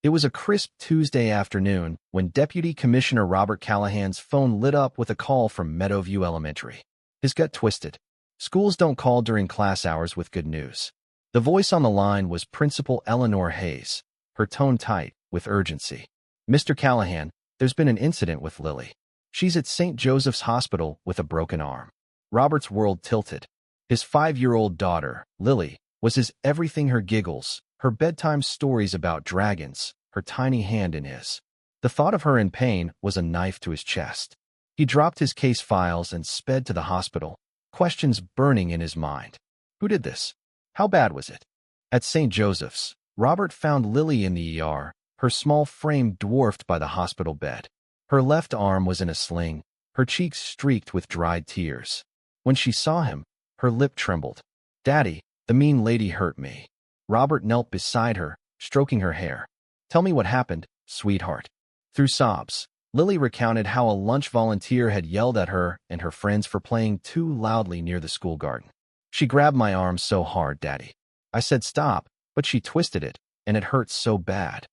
It was a crisp Tuesday afternoon when Deputy Commissioner Robert Callahan's phone lit up with a call from Meadowview Elementary. His gut twisted. Schools don't call during class hours with good news. The voice on the line was Principal Eleanor Hayes, her tone tight, with urgency. "Mr. Callahan, there's been an incident with Lily. She's at St. Joseph's Hospital with a broken arm." Robert's world tilted. His 5-year-old daughter, Lily, was his everything, her giggles, her bedtime stories about dragons, her tiny hand in his. The thought of her in pain was a knife to his chest. He dropped his case files and sped to the hospital, questions burning in his mind. Who did this? How bad was it? At St. Joseph's, Robert found Lily in the ER, her small frame dwarfed by the hospital bed. Her left arm was in a sling, her cheeks streaked with dried tears. When she saw him, her lip trembled. "Daddy, the mean lady hurt me." Robert knelt beside her, stroking her hair. "Tell me what happened, sweetheart." Through sobs, Lily recounted how a lunch volunteer had yelled at her and her friends for playing too loudly near the school garden. "She grabbed my arm so hard, Daddy. I said stop, but she twisted it, and it hurt so bad."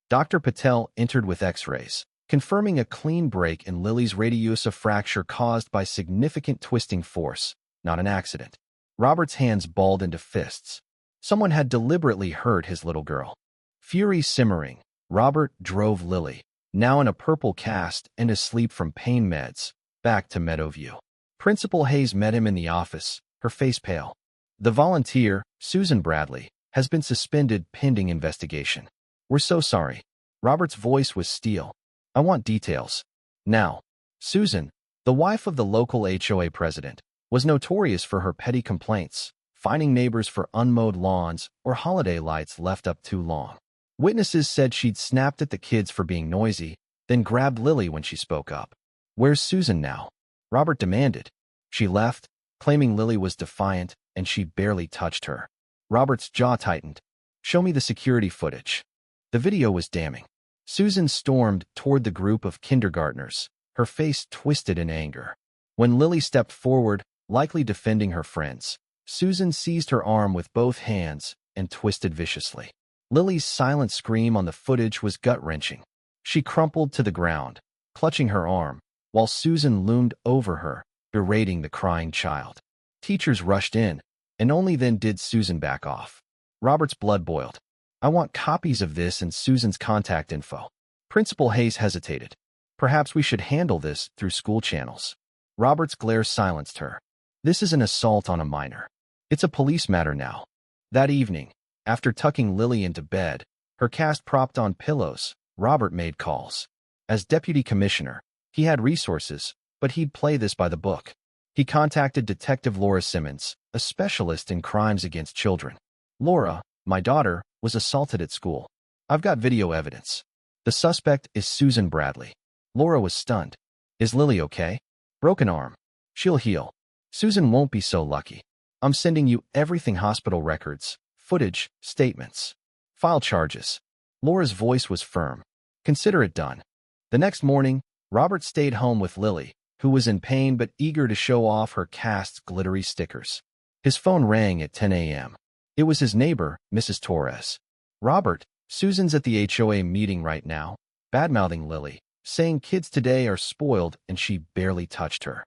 Dr. Patel entered with x-rays, confirming a clean break in Lily's radius, a fracture caused by significant twisting force, not an accident. Robert's hands balled into fists. Someone had deliberately hurt his little girl. Fury simmering, Robert drove Lily, now in a purple cast and asleep from pain meds, back to Meadowview. Principal Hayes met him in the office, her face pale. "The volunteer, Susan Bradley, has been suspended pending investigation. We're so sorry." Robert's voice was steel. "I want details. Now." Susan, the wife of the local HOA president, was notorious for her petty complaints, fining neighbors for unmowed lawns or holiday lights left up too long. Witnesses said she'd snapped at the kids for being noisy, then grabbed Lily when she spoke up. "Where's Susan now?" Robert demanded. "She left, claiming Lily was defiant and she barely touched her." Robert's jaw tightened. "Show me the security footage." The video was damning. Susan stormed toward the group of kindergartners, her face twisted in anger. When Lily stepped forward, likely defending her friends, Susan seized her arm with both hands and twisted viciously. Lily's silent scream on the footage was gut-wrenching. She crumpled to the ground, clutching her arm, while Susan loomed over her, berating the crying child. Teachers rushed in, and only then did Susan back off. Robert's blood boiled. "I want copies of this and Susan's contact info." Principal Hayes hesitated. "Perhaps we should handle this through school channels." Robert's glare silenced her. "This is an assault on a minor. It's a police matter now." That evening, after tucking Lily into bed, her cast propped on pillows, Robert made calls. As deputy commissioner, he had resources, but he'd play this by the book. He contacted Detective Laura Simmons, a specialist in crimes against children. "Laura, my daughter, was assaulted at school. I've got video evidence. The suspect is Susan Bradley." Laura was stunned. "Is Lily okay?" "Broken arm. She'll heal. Susan won't be so lucky. I'm sending you everything: hospital records, footage, statements. File charges." Laura's voice was firm. "Consider it done." The next morning, Robert stayed home with Lily, who was in pain but eager to show off her cast's glittery stickers. His phone rang at 10 a.m. It was his neighbor, Mrs. Torres. "Robert, Susan's at the HOA meeting right now, bad-mouthing Lily, saying kids today are spoiled and she barely touched her."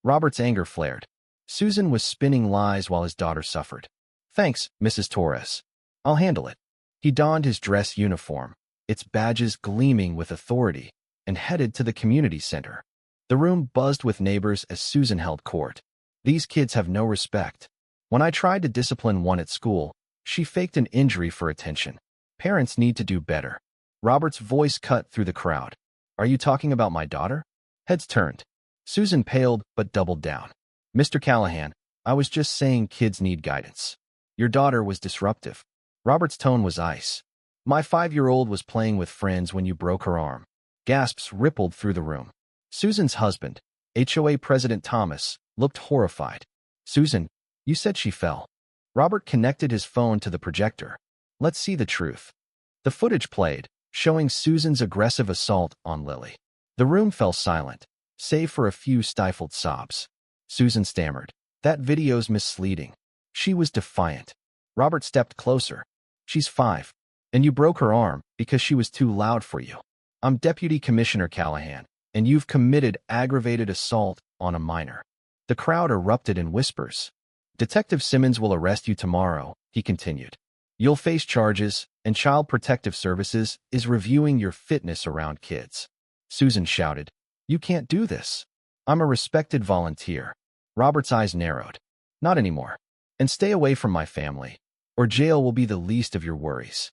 Robert's anger flared. Susan was spinning lies while his daughter suffered. "Thanks, Mrs. Torres. I'll handle it." He donned his dress uniform, its badges gleaming with authority, and headed to the community center. The room buzzed with neighbors as Susan held court. "These kids have no respect. When I tried to discipline one at school, she faked an injury for attention. Parents need to do better." Robert's voice cut through the crowd. "Are you talking about my daughter?" Heads turned. Susan paled but doubled down. "Mr. Callahan, I was just saying kids need guidance. Your daughter was disruptive." Robert's tone was ice. "My 5-year-old was playing with friends when you broke her arm." Gasps rippled through the room. Susan's husband, HOA President Thomas, looked horrified. "Susan, you said she fell." Robert connected his phone to the projector. "Let's see the truth." The footage played, showing Susan's aggressive assault on Lily. The room fell silent, save for a few stifled sobs. Susan stammered. "That video's misleading. She was defiant." Robert stepped closer. "She's 5. And you broke her arm because she was too loud for you. I'm Deputy Commissioner Callahan, and you've committed aggravated assault on a minor." The crowd erupted in whispers. "Detective Simmons will arrest you tomorrow," he continued. "You'll face charges, and Child Protective Services is reviewing your fitness around kids." Susan shouted, "You can't do this. I'm a respected volunteer." Robert's eyes narrowed. "Not anymore. And stay away from my family, or jail will be the least of your worries."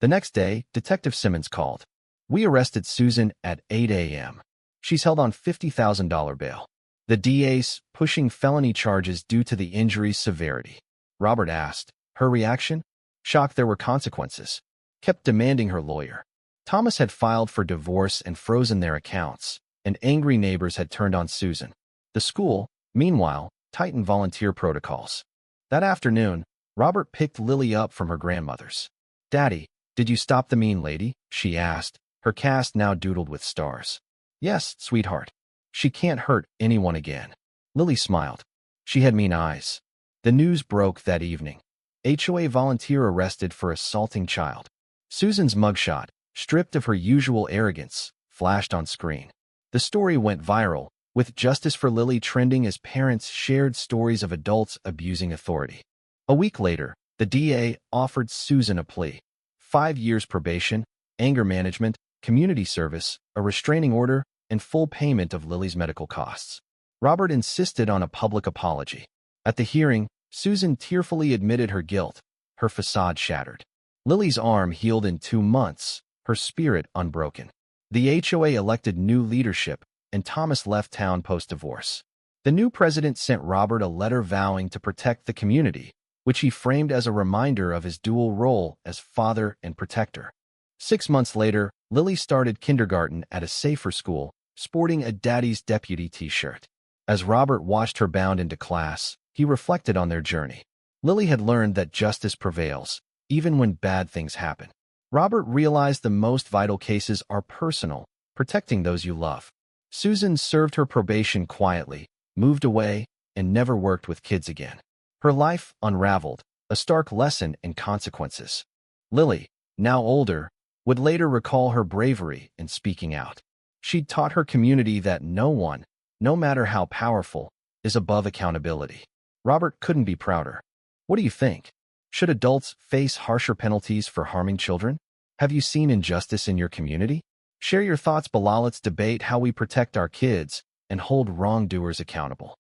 The next day, Detective Simmons called. "We arrested Susan at 8 a.m. She's held on $50,000 bail. The DA's pushing felony charges due to the injury's severity." Robert asked. Her reaction? Shocked there were consequences. Kept demanding her lawyer. Thomas had filed for divorce and frozen their accounts, and angry neighbors had turned on Susan. The school, meanwhile, tightened volunteer protocols. That afternoon, Robert picked Lily up from her grandmother's. "Daddy, did you stop the mean lady?" she asked, her cast now doodled with stars. "Yes, sweetheart. She can't hurt anyone again." Lily smiled. She had mean eyes. The news broke that evening. HOA volunteer arrested for assaulting child. Susan's mugshot, stripped of her usual arrogance, flashed on screen. The story went viral, with Justice for Lily trending as parents shared stories of adults abusing authority. A week later, the DA offered Susan a plea: 5 years probation, anger management, community service, a restraining order, and full payment of Lily's medical costs. Robert insisted on a public apology. At the hearing, Susan tearfully admitted her guilt, her facade shattered. Lily's arm healed in 2 months, her spirit unbroken. The HOA elected new leadership, and Thomas left town post-divorce. The new president sent Robert a letter vowing to protect the community, which he framed as a reminder of his dual role as father and protector. 6 months later, Lily started kindergarten at a safer school, sporting a Daddy's Deputy t-shirt. As Robert watched her bound into class, he reflected on their journey. Lily had learned that justice prevails, even when bad things happen. Robert realized the most vital cases are personal, protecting those you love. Susan served her probation quietly, moved away, and never worked with kids again. Her life unraveled, a stark lesson in consequences. Lily, now older, would later recall her bravery in speaking out. She'd taught her community that no one, no matter how powerful, is above accountability. Robert couldn't be prouder. What do you think? Should adults face harsher penalties for harming children? Have you seen injustice in your community? Share your thoughts below. Let's debate how we protect our kids and hold wrongdoers accountable.